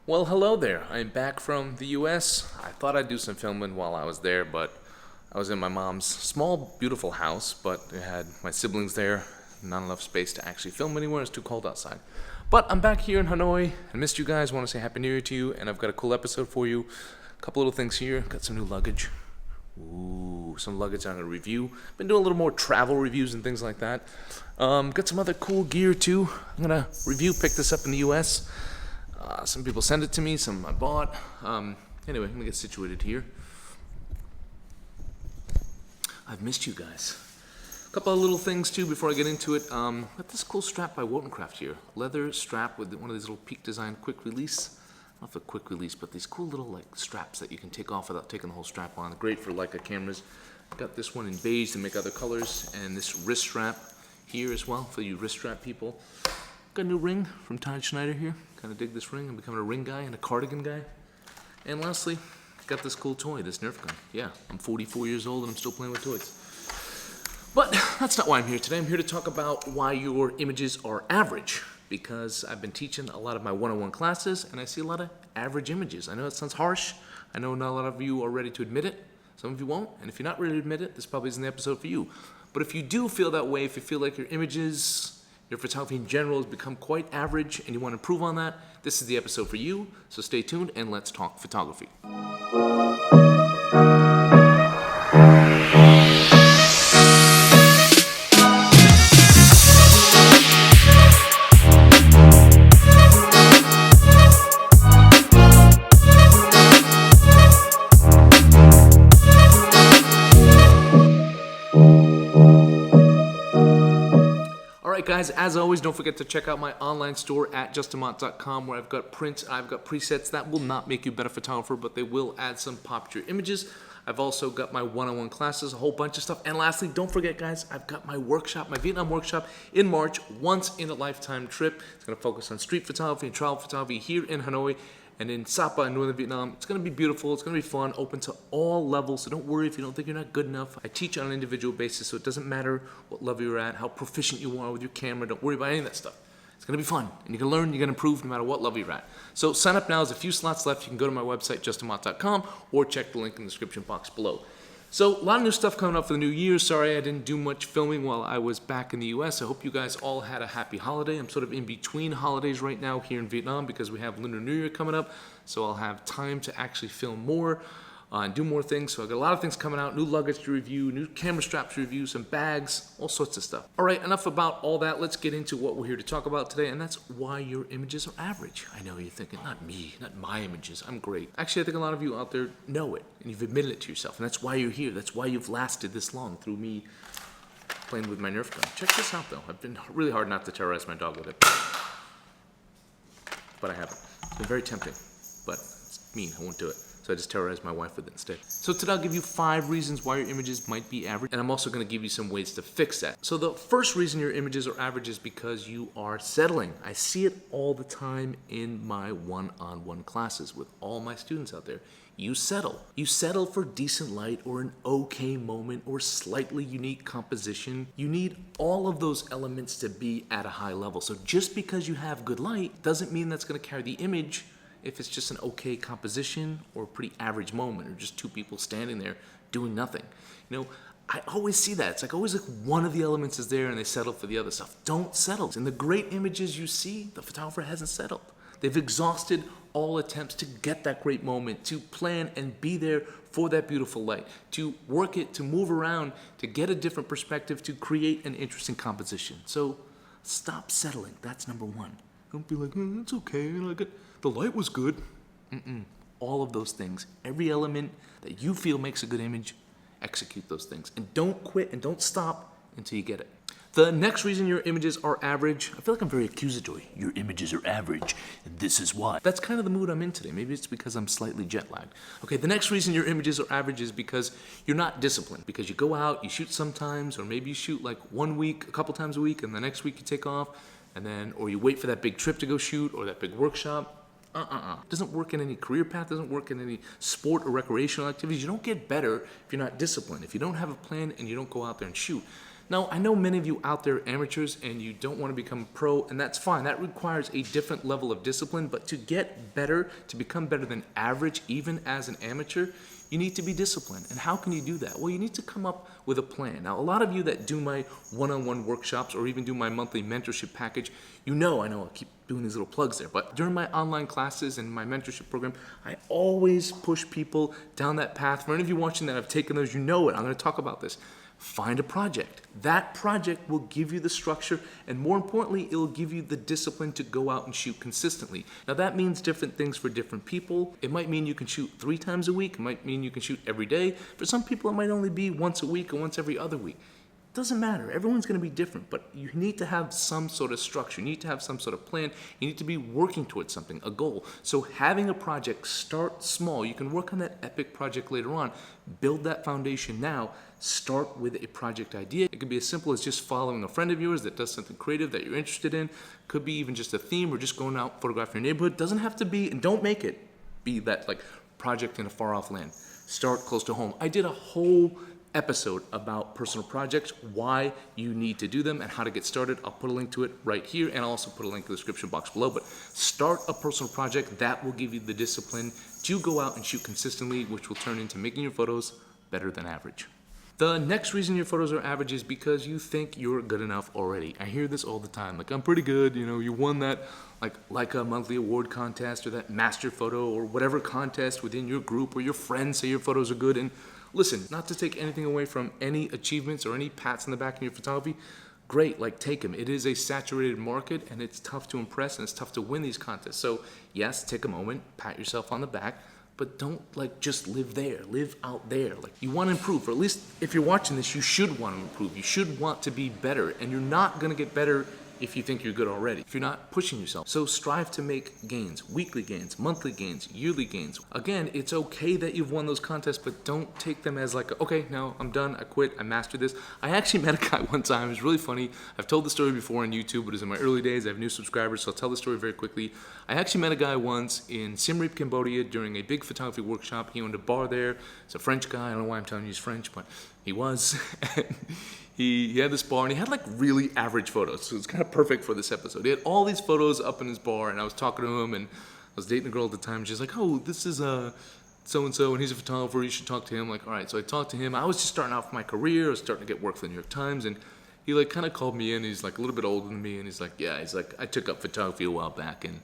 Well, hello there. I'm back from the US. I thought I'd do some filming while I was there, but I was in my mom's small, beautiful house, but it had my siblings there, not enough space to actually film anywhere. It's too cold outside. But I'm back here in Hanoi. I missed you guys. Want to say Happy New Year to you, and I've got a cool episode for you. A couple little things here. Got some new luggage. Ooh, some luggage I'm going to review. Been doing a little more travel reviews and things like that. Got some other cool gear too. I'm going to review, pick this up in the US. Some people send it to me, some I bought. Anyway, let me get situated here. I've missed you guys. A couple of little things too before I get into it. Got this cool strap by Wotancraft here. Leather strap with one of these little Peak Design quick release. Not a quick release, but these cool little like straps that you can take off without taking the whole strap on. Great for Leica cameras. Got this one in beige to make other colors, and this wrist strap here as well for you wrist strap people. Got a new ring from Todd Schneider here. Kind of dig this ring. I'm becoming a ring guy and a cardigan guy. And lastly, got this cool toy, this Nerf gun. Yeah, I'm 44 years old and I'm still playing with toys. But that's not why I'm here today. I'm here to talk about why your images are average. Because I've been teaching a lot of my one-on-one classes and I see a lot of average images. I know it sounds harsh. I know not a lot of you are ready to admit it. Some of you won't. And if you're not ready to admit it, this probably isn't the episode for you. But if you do feel that way, if you feel like your images, your photography in general has become quite average and you want to improve on that, this is the episode for you. So stay tuned and let's talk photography. Guys, as always, don't forget to check out my online store at justinmont.com where I've got prints, I've got presets that will not make you a better photographer, but they will add some pop to your images. I've also got my one-on-one classes, a whole bunch of stuff. And lastly, don't forget, guys, I've got my workshop, my Vietnam workshop in March, once in a lifetime trip. It's going to focus on street photography and travel photography here in Hanoi and in Sapa in northern Vietnam. It's going to be beautiful. It's going to be fun, open to all levels. So don't worry if you don't think you're not good enough. I teach on an individual basis, so it doesn't matter what level you're at, how proficient you are with your camera. Don't worry about any of that stuff. It's going to be fun, and you can learn, you're going to improve no matter what level you're at. So sign up now. There's a few slots left. You can go to my website, justinmont.com, or check the link in the description box below. So a lot of new stuff coming up for the new year. Sorry I didn't do much filming while I was back in the US. I hope you guys all had a happy holiday. I'm sort of in between holidays right now here in Vietnam because we have Lunar New Year coming up. So I'll have time to actually film more and do more things. So I've got a lot of things coming out, new luggage to review, new camera straps to review, some bags, all sorts of stuff. All right, enough about all that. Let's get into what we're here to talk about today, and that's why your images are average. I know you're thinking, not me, not my images, I'm great. Actually, I think a lot of you out there know it, and you've admitted it to yourself, and that's why you're here. That's why you've lasted this long through me playing with my Nerf gun. Check this out, though. I've been really hard not to terrorize my dog with it, but I haven't. It's been very tempting, but it's mean. I won't do it. So I just terrorized my wife with it instead. So today I'll give you 5 reasons why your images might be average, and I'm also going to give you some ways to fix that. So the first reason your images are average is because you are settling. I see it all the time in my one-on-one classes with all my students out there. You settle. You settle for decent light or an okay moment or slightly unique composition. You need all of those elements to be at a high level. So just because you have good light doesn't mean that's going to carry the image if it's just an okay composition or a pretty average moment or just 2 people standing there doing nothing. You know, I always see that. It's like always like one of the elements is there and they settle for the other stuff. Don't settle. In the great images you see, the photographer hasn't settled. They've exhausted all attempts to get that great moment, to plan and be there for that beautiful light, to work it, to move around, to get a different perspective, to create an interesting composition. So stop settling. That's number 1. Don't be like, it's okay, the light was good. All of those things, every element that you feel makes a good image, execute those things. And don't quit and don't stop until you get it. The next reason your images are average, I feel like I'm very accusatory. Your images are average, and this is why. That's kind of the mood I'm in today. Maybe it's because I'm slightly jet lagged. Okay, the next reason your images are average is because you're not disciplined. Because you go out, you shoot sometimes, or maybe you shoot like 1 week, a couple times a week, and the next week you take off, and then, or you wait for that big trip to go shoot, or that big workshop. It doesn't work in any career path, doesn't work in any sport or recreational activities. You don't get better if you're not disciplined, if you don't have a plan and you don't go out there and shoot. Now, I know many of you out there are amateurs and you don't want to become pro, and that's fine. That requires a different level of discipline, but to get better, to become better than average, even as an amateur, you need to be disciplined. And how can you do that? Well, you need to come up with a plan. Now, a lot of you that do my one-on-one workshops or even do my monthly mentorship package, I know I keep doing these little plugs there, but during my online classes and my mentorship program, I always push people down that path. For any of you watching that have taken those, you know it. I'm going to talk about this. Find a project. That project will give you the structure, and more importantly, it will give you the discipline to go out and shoot consistently. Now that means different things for different people. It might mean you can shoot 3 times a week. It might mean you can shoot every day. For some people, it might only be once a week or once every other week. Doesn't matter. Everyone's going to be different, but you need to have some sort of structure. You need to have some sort of plan. You need to be working towards something, a goal. So having a project, start small. You can work on that epic project later on. Build that foundation now. Start with a project idea. It could be as simple as just following a friend of yours that does something creative that you're interested in. Could be even just a theme or just going out photographing your neighborhood. Doesn't have to be, and don't make it be that like project in a far off land. Start close to home. I did a whole episode about personal projects, why you need to do them and how to get started. I'll put a link to it right here, and I'll also put a link in the description box below. But start a personal project that will give you the discipline to go out and shoot consistently, which will turn into making your photos better than average. The next reason your photos are average is because you think you're good enough already. I hear this all the time. Like, I'm pretty good, you won that like a monthly award contest or that master photo or whatever contest within your group, or your friends say your photos are good. And listen, not to take anything away from any achievements or any pats in the back in your photography, great, take them. It is a saturated market and it's tough to impress and it's tough to win these contests. So yes, take a moment, pat yourself on the back, but don't just live there, live out there. You want to improve, or at least if you're watching this, you should want to improve. You should want to be better, and you're not going to get better if you think you're good already, if you're not pushing yourself. So strive to make gains, weekly gains, monthly gains, yearly gains. Again, it's okay that you've won those contests, but don't take them as okay, now I'm done, I quit, I mastered this. I actually met a guy one time, it was really funny. I've told the story before on YouTube, but it was in my early days. I have new subscribers, so I'll tell the story very quickly. I actually met a guy once in Siem Reap, Cambodia during a big photography workshop. He owned a bar there. It's a French guy. I don't know why I'm telling you he's French, but he was. He had this bar, and he had really average photos, so it's kind of perfect for this episode. He had all these photos up in his bar, and I was talking to him, and I was dating a girl at the time. She's like, oh, this is so-and-so, and he's a photographer, you should talk to him. All right, so I talked to him. I was just starting off my career. I was starting to get work for the New York Times, and he kind of called me in. He's a little bit older than me, and he's I took up photography a while back, and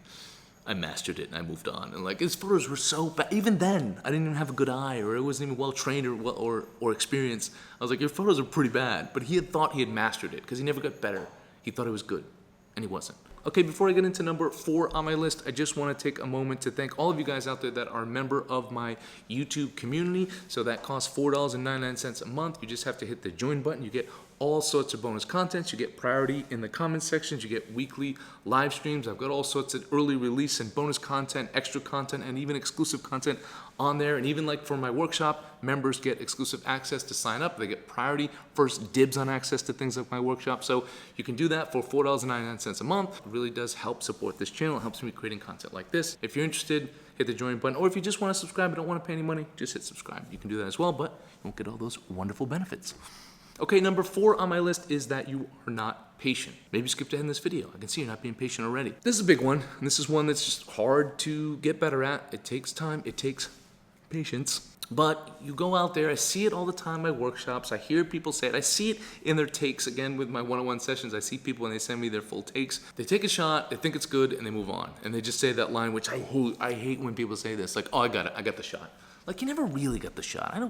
I mastered it and I moved on. And his photos were so bad. Even then, I didn't even have a good eye, or it wasn't even well trained or experienced. I was like, your photos are pretty bad. But he had thought he had mastered it because he never got better. He thought it was good, and he wasn't. Okay, before I get into number 4 on my list, I just want to take a moment to thank all of you guys out there that are a member of my YouTube community. So that costs $4.99 a month. You just have to hit the join button. You get all sorts of bonus content. You get priority in the comment sections. You get weekly live streams. I've got all sorts of early release and bonus content, extra content, and even exclusive content on there. And even for my workshop, members get exclusive access to sign up. They get priority, first dibs on access to things like my workshop. So you can do that for $4.99 a month. It really does help support this channel. It helps me creating content like this. If you're interested, hit the join button. Or if you just want to subscribe and don't want to pay any money, just hit subscribe. You can do that as well, but you won't get all those wonderful benefits. Okay, number 4 on my list is that you are not patient. Maybe skip ahead in this video. I can see you're not being patient already. This is a big one, and this is one that's just hard to get better at. It takes time, it takes patience. But you go out there, I see it all the time in my workshops, I hear people say it, I see it in their takes, again with my one-on-one sessions, I see people and they send me their full takes. They take a shot, they think it's good, and they move on. And they just say that line, which I hate when people say this, oh, I got the shot. You never really got the shot.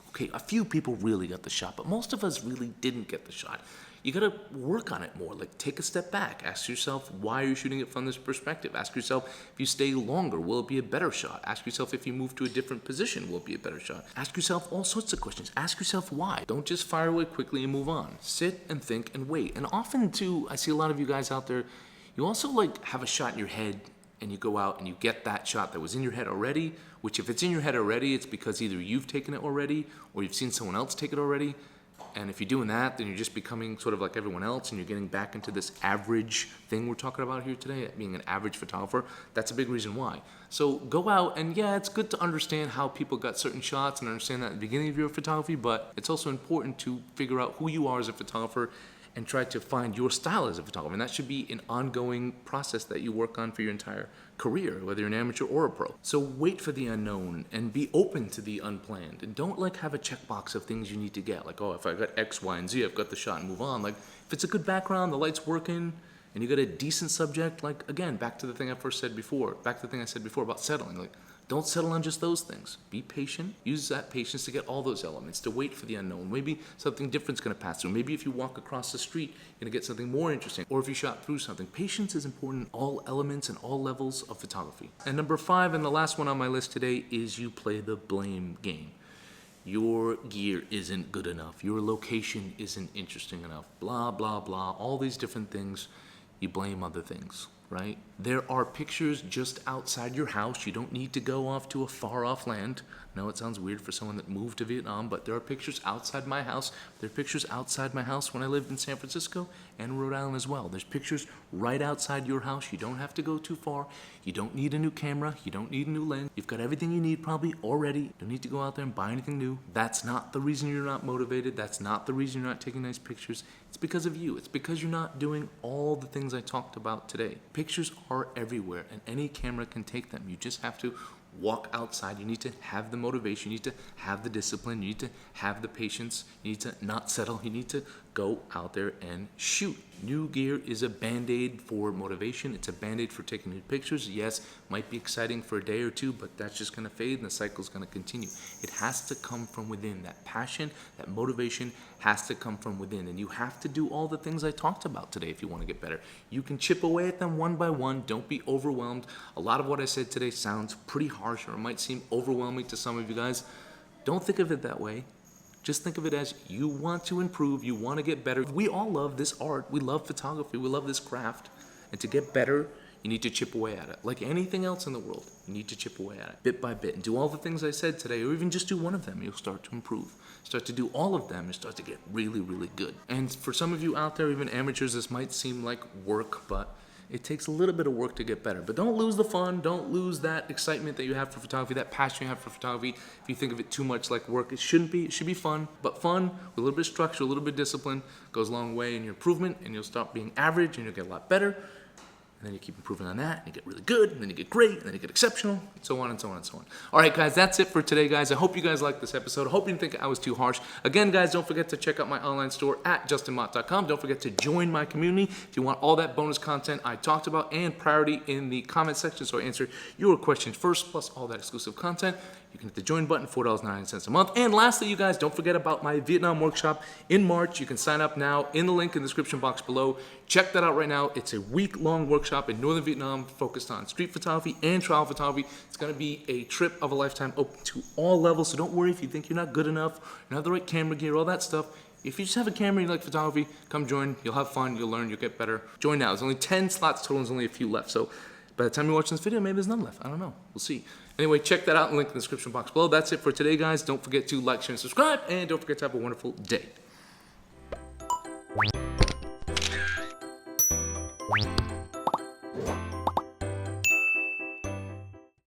Okay, a few people really got the shot, but most of us really didn't get the shot. You gotta work on it more. Take a step back. Ask yourself, why are you shooting it from this perspective? Ask yourself, if you stay longer, will it be a better shot? Ask yourself, if you move to a different position, will it be a better shot? Ask yourself all sorts of questions. Ask yourself why. Don't just fire away quickly and move on. Sit and think and wait. And often too, I see a lot of you guys out there, you also have a shot in your head, and you go out and you get that shot that was in your head already, which if it's in your head already, it's because either you've taken it already or you've seen someone else take it already. And if you're doing that, then you're just becoming sort of like everyone else, and you're getting back into this average thing we're talking about here today, being an average photographer. That's a big reason why. So go out, and yeah, it's good to understand how people got certain shots and understand that at the beginning of your photography, but it's also important to figure out who you are as a photographer and try to find your style as a photographer. And that should be an ongoing process that you work on for your entire career, whether you're an amateur or a pro. So wait for the unknown and be open to the unplanned. And don't like have a checkbox of things you need to get. Like, oh, if I got X, Y, and Z, I've got the shot and move on. Like, if it's a good background, the light's working, and you got a decent subject, like, again, back to the thing I said before about settling. Like, don't settle on just those things. Be patient. Use that patience to get all those elements, to wait for the unknown. Maybe something different's going to pass through. Maybe if you walk across the street, you're going to get something more interesting. Or if you shot through something. Patience is important in all elements and all levels of photography. And number 5, and the last one on my list today, is you play the blame game. Your gear isn't good enough. Your location isn't interesting enough. Blah, blah, blah. All these different things. You blame other things, right? There are pictures just outside your house. You don't need to go off to a far off land. I know it sounds weird for someone that moved to Vietnam, but there are pictures outside my house. There are pictures outside my house when I lived in San Francisco and Rhode Island as well. There's pictures right outside your house. You don't have to go too far. You don't need a new camera. You don't need a new lens. You've got everything you need probably already. You don't need to go out there and buy anything new. That's not the reason you're not motivated. That's not the reason you're not taking nice pictures. It's because of you. It's because you're not doing all the things I talked about today. Pictures are everywhere, and any camera can take them. You just have to walk outside. You need to have the motivation. You need to have the discipline. You need to have the patience. You need to not settle. You need to go out there and shoot. New gear is a band-aid for motivation. It's a band-aid for taking new pictures. Yes, might be exciting for a day or two, but that's just going to fade and the cycle's going to continue. It has to come from within. That passion, that motivation has to come from within. And you have to do all the things I talked about today if you want to get better. You can chip away at them one by one. Don't be overwhelmed. A lot of what I said today sounds pretty harsh, or it might seem overwhelming to some of you guys. Don't think of it that way. Just think of it as you want to improve, you want to get better. We all love this art, we love photography, we love this craft. And to get better, you need to chip away at it. Like anything else in the world, you need to chip away at it, bit by bit. And do all the things I said today, or even just do one of them, you'll start to improve. Start to do all of them, and start to get really, really good. And for some of you out there, even amateurs, this might seem like work, but it takes a little bit of work to get better. But don't lose the fun. Don't lose that excitement that you have for photography, that passion you have for photography. If you think of it too much like work, it shouldn't be. It should be fun. But fun with a little bit of structure, a little bit of discipline goes a long way in your improvement, and you'll stop being average, and you'll get a lot better. And then you keep improving on that, and you get really good, and then you get great, and then you get exceptional, and so on and so on and so on. All right, guys, that's it for today, guys. I hope you guys liked this episode. I hope you didn't think I was too harsh. Again, guys, don't forget to check out my online store at justinmott.com. Don't forget to join my community if you want all that bonus content I talked about and priority in the comment section, so I answer your questions first, plus all that exclusive content. You can hit the join button, $4.99 a month. And lastly, you guys, don't forget about my Vietnam workshop in March. You can sign up now in the link in the description box below. Check that out right now. It's a week-long workshop in northern Vietnam focused on street photography and travel photography. It's going to be a trip of a lifetime open to all levels. So don't worry if you think you're not good enough, you don't have the right camera gear, all that stuff. If you just have a camera and you like photography, come join. You'll have fun. You'll learn. You'll get better. Join now. There's only 10 slots total. There's only a few left. So by the time you're watching this video, maybe there's none left. I don't know. We'll see. Anyway, check that out. Link in the description box below. That's it for today, guys. Don't forget to like, share, and subscribe. And don't forget to have a wonderful day.